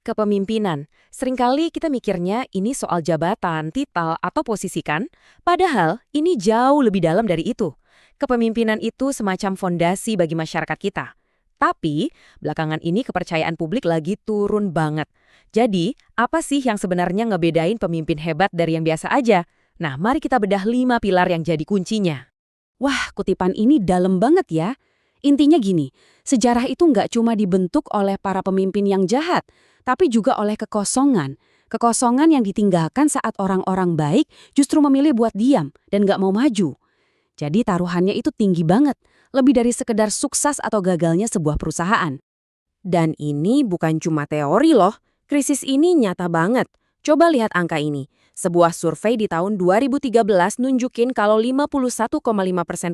Kepemimpinan. Seringkali kita mikirnya ini soal jabatan, titel, atau posisi kan? Padahal ini jauh lebih dalam dari itu. Kepemimpinan itu semacam fondasi bagi masyarakat kita. Tapi, belakangan ini kepercayaan publik lagi turun banget. Jadi, apa sih yang sebenarnya ngebedain pemimpin hebat dari yang biasa aja? Nah, mari kita bedah 5 pilar yang jadi kuncinya. Wah, kutipan ini dalam banget ya. Intinya gini, sejarah itu nggak cuma dibentuk oleh para pemimpin yang jahat, tapi juga oleh kekosongan. Kekosongan yang ditinggalkan saat orang-orang baik justru memilih buat diam dan nggak mau maju. Jadi taruhannya itu tinggi banget, lebih dari sekedar sukses atau gagalnya sebuah perusahaan. Dan ini bukan cuma teori loh, krisis ini nyata banget. Coba lihat angka ini. Sebuah survei di tahun 2013 nunjukin kalau 51,5%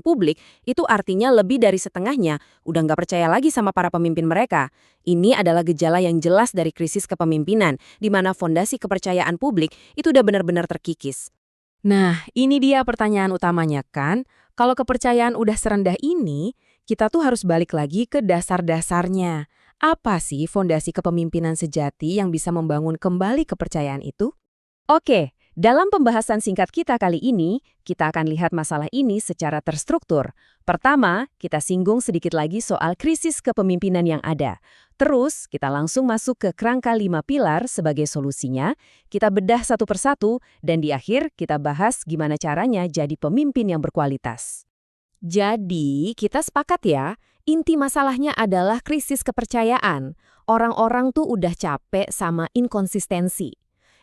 publik itu artinya lebih dari setengahnya udah nggak percaya lagi sama para pemimpin mereka. Ini adalah gejala yang jelas dari krisis kepemimpinan, di mana fondasi kepercayaan publik itu udah benar-benar terkikis. Nah, ini dia pertanyaan utamanya kan. Kalau kepercayaan udah serendah ini, kita tuh harus balik lagi ke dasar-dasarnya. Apa sih fondasi kepemimpinan sejati yang bisa membangun kembali kepercayaan itu? Oke, dalam pembahasan singkat kita kali ini, kita akan lihat masalah ini secara terstruktur. Pertama, kita singgung sedikit lagi soal krisis kepemimpinan yang ada. Terus, kita langsung masuk ke kerangka 5 pilar sebagai solusinya, kita bedah satu persatu, dan di akhir kita bahas gimana caranya jadi pemimpin yang berkualitas. Jadi, kita sepakat ya, inti masalahnya adalah krisis kepercayaan. Orang-orang tuh udah capek sama inkonsistensi.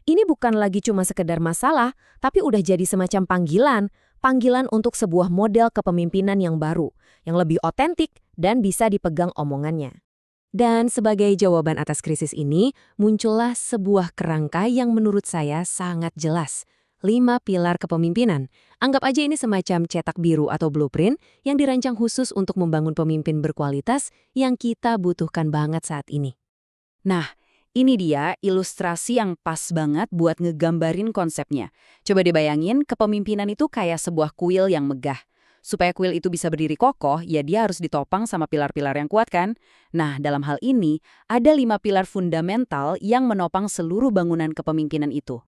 Ini bukan lagi cuma sekedar masalah, tapi udah jadi semacam panggilan untuk sebuah model kepemimpinan yang baru, yang lebih otentik dan bisa dipegang omongannya. Dan sebagai jawaban atas krisis ini, muncullah sebuah kerangka yang menurut saya sangat jelas. 5 pilar kepemimpinan. Anggap aja ini semacam cetak biru atau blueprint yang dirancang khusus untuk membangun pemimpin berkualitas yang kita butuhkan banget saat ini. Nah, ini dia ilustrasi yang pas banget buat ngegambarin konsepnya. Coba dibayangin, kepemimpinan itu kayak sebuah kuil yang megah. Supaya kuil itu bisa berdiri kokoh, ya dia harus ditopang sama pilar-pilar yang kuat kan? Nah, dalam hal ini, ada 5 pilar fundamental yang menopang seluruh bangunan kepemimpinan itu.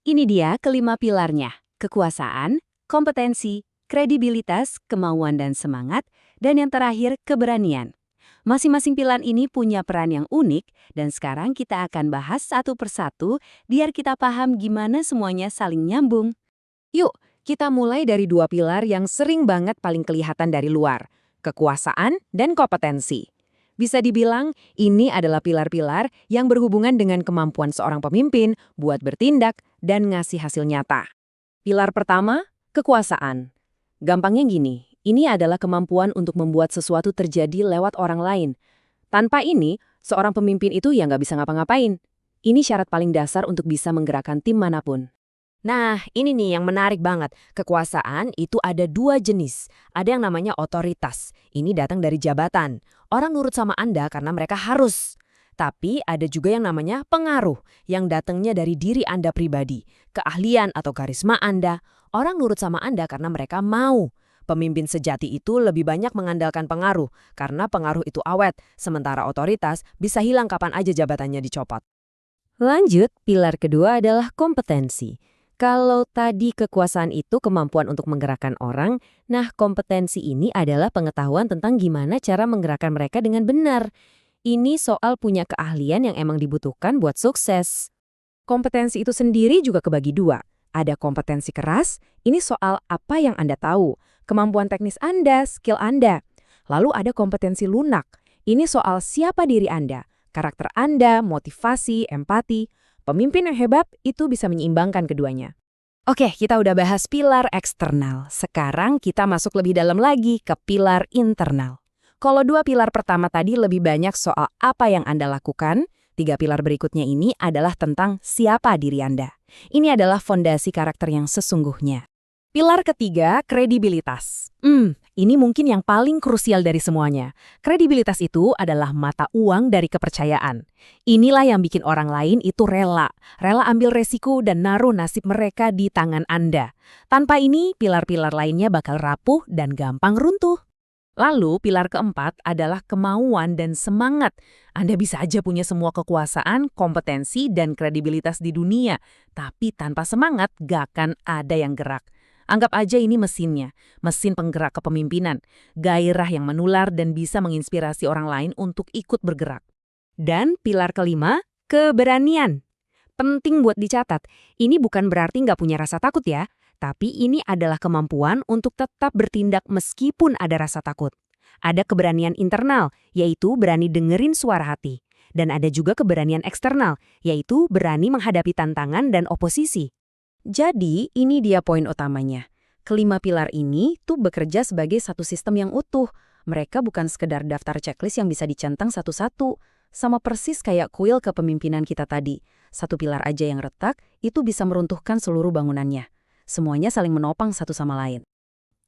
Ini dia kelima pilarnya, kekuasaan, kompetensi, kredibilitas, kemauan dan semangat, dan yang terakhir, keberanian. Masing-masing pilar ini punya peran yang unik, dan sekarang kita akan bahas satu persatu biar kita paham gimana semuanya saling nyambung. Yuk, kita mulai dari 2 pilar yang sering banget paling kelihatan dari luar, kekuasaan dan kompetensi. Bisa dibilang, ini adalah pilar-pilar yang berhubungan dengan kemampuan seorang pemimpin buat bertindak dan ngasih hasil nyata. Pilar pertama, kekuasaan. Gampangnya gini, ini adalah kemampuan untuk membuat sesuatu terjadi lewat orang lain. Tanpa ini, seorang pemimpin itu ya nggak bisa ngapa-ngapain. Ini syarat paling dasar untuk bisa menggerakkan tim manapun. Nah, ini nih yang menarik banget. Kekuasaan itu ada 2 jenis. Ada yang namanya otoritas. Ini datang dari jabatan. Orang nurut sama Anda karena mereka harus. Tapi ada juga yang namanya pengaruh, yang datangnya dari diri Anda pribadi. Keahlian atau karisma Anda. Orang nurut sama Anda karena mereka mau. Pemimpin sejati itu lebih banyak mengandalkan pengaruh, karena pengaruh itu awet, sementara otoritas bisa hilang kapan aja jabatannya dicopot. Lanjut, pilar kedua adalah kompetensi. Kalau tadi kekuasaan itu kemampuan untuk menggerakkan orang, nah kompetensi ini adalah pengetahuan tentang gimana cara menggerakkan mereka dengan benar. Ini soal punya keahlian yang emang dibutuhkan buat sukses. Kompetensi itu sendiri juga kebagi 2. Ada kompetensi keras, ini soal apa yang Anda tahu, kemampuan teknis Anda, skill Anda. Lalu ada kompetensi lunak, ini soal siapa diri Anda, karakter Anda, motivasi, empati. Pemimpin yang hebat itu bisa menyeimbangkan keduanya. Oke, kita udah bahas pilar eksternal. Sekarang kita masuk lebih dalam lagi ke pilar internal. Kalau 2 pilar pertama tadi lebih banyak soal apa yang Anda lakukan, 3 pilar berikutnya ini adalah tentang siapa diri Anda. Ini adalah fondasi karakter yang sesungguhnya. Pilar ketiga, kredibilitas. Ini mungkin yang paling krusial dari semuanya. Kredibilitas itu adalah mata uang dari kepercayaan. Inilah yang bikin orang lain itu rela ambil resiko dan naruh nasib mereka di tangan Anda. Tanpa ini, pilar-pilar lainnya bakal rapuh dan gampang runtuh. Lalu, pilar keempat adalah kemauan dan semangat. Anda bisa aja punya semua kekuasaan, kompetensi, dan kredibilitas di dunia, tapi tanpa semangat gak akan ada yang gerak. Anggap aja ini mesinnya, mesin penggerak kepemimpinan, gairah yang menular dan bisa menginspirasi orang lain untuk ikut bergerak. Dan pilar kelima, keberanian. Penting buat dicatat, ini bukan berarti nggak punya rasa takut ya, tapi ini adalah kemampuan untuk tetap bertindak meskipun ada rasa takut. Ada keberanian internal, yaitu berani dengerin suara hati. Dan ada juga keberanian eksternal, yaitu berani menghadapi tantangan dan oposisi. Jadi, ini dia poin utamanya. Kelima pilar ini tuh bekerja sebagai satu sistem yang utuh. Mereka bukan sekedar daftar checklist yang bisa dicentang satu-satu. Sama persis kayak kuil kepemimpinan kita tadi. Satu pilar aja yang retak, itu bisa meruntuhkan seluruh bangunannya. Semuanya saling menopang satu sama lain.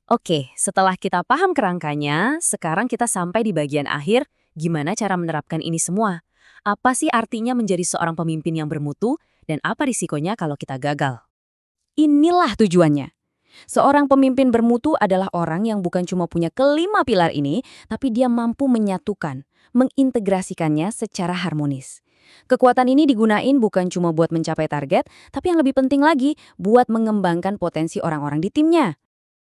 Oke, setelah kita paham kerangkanya, sekarang kita sampai di bagian akhir, gimana cara menerapkan ini semua. Apa sih artinya menjadi seorang pemimpin yang bermutu, dan apa risikonya kalau kita gagal? Inilah tujuannya. Seorang pemimpin bermutu adalah orang yang bukan cuma punya kelima pilar ini, tapi dia mampu menyatukan, mengintegrasikannya secara harmonis. Kekuatan ini digunain bukan cuma buat mencapai target, tapi yang lebih penting lagi, buat mengembangkan potensi orang-orang di timnya.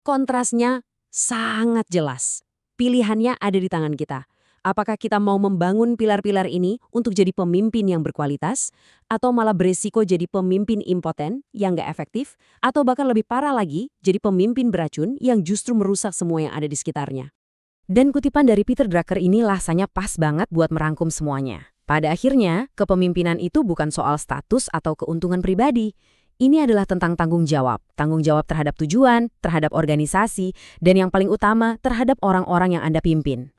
Kontrasnya sangat jelas. Pilihannya ada di tangan kita. Apakah kita mau membangun pilar-pilar ini untuk jadi pemimpin yang berkualitas, atau malah beresiko jadi pemimpin impoten yang nggak efektif, atau bahkan lebih parah lagi, jadi pemimpin beracun yang justru merusak semua yang ada di sekitarnya. Dan kutipan dari Peter Drucker ini rasanya pas banget buat merangkum semuanya. Pada akhirnya, kepemimpinan itu bukan soal status atau keuntungan pribadi. Ini adalah tentang tanggung jawab terhadap tujuan, terhadap organisasi, dan yang paling utama, terhadap orang-orang yang Anda pimpin.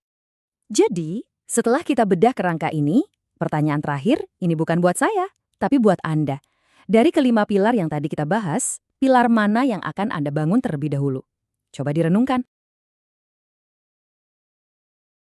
Jadi, setelah kita bedah kerangka ini, pertanyaan terakhir, ini bukan buat saya, tapi buat Anda. Dari kelima pilar yang tadi kita bahas, pilar mana yang akan Anda bangun terlebih dahulu? Coba direnungkan.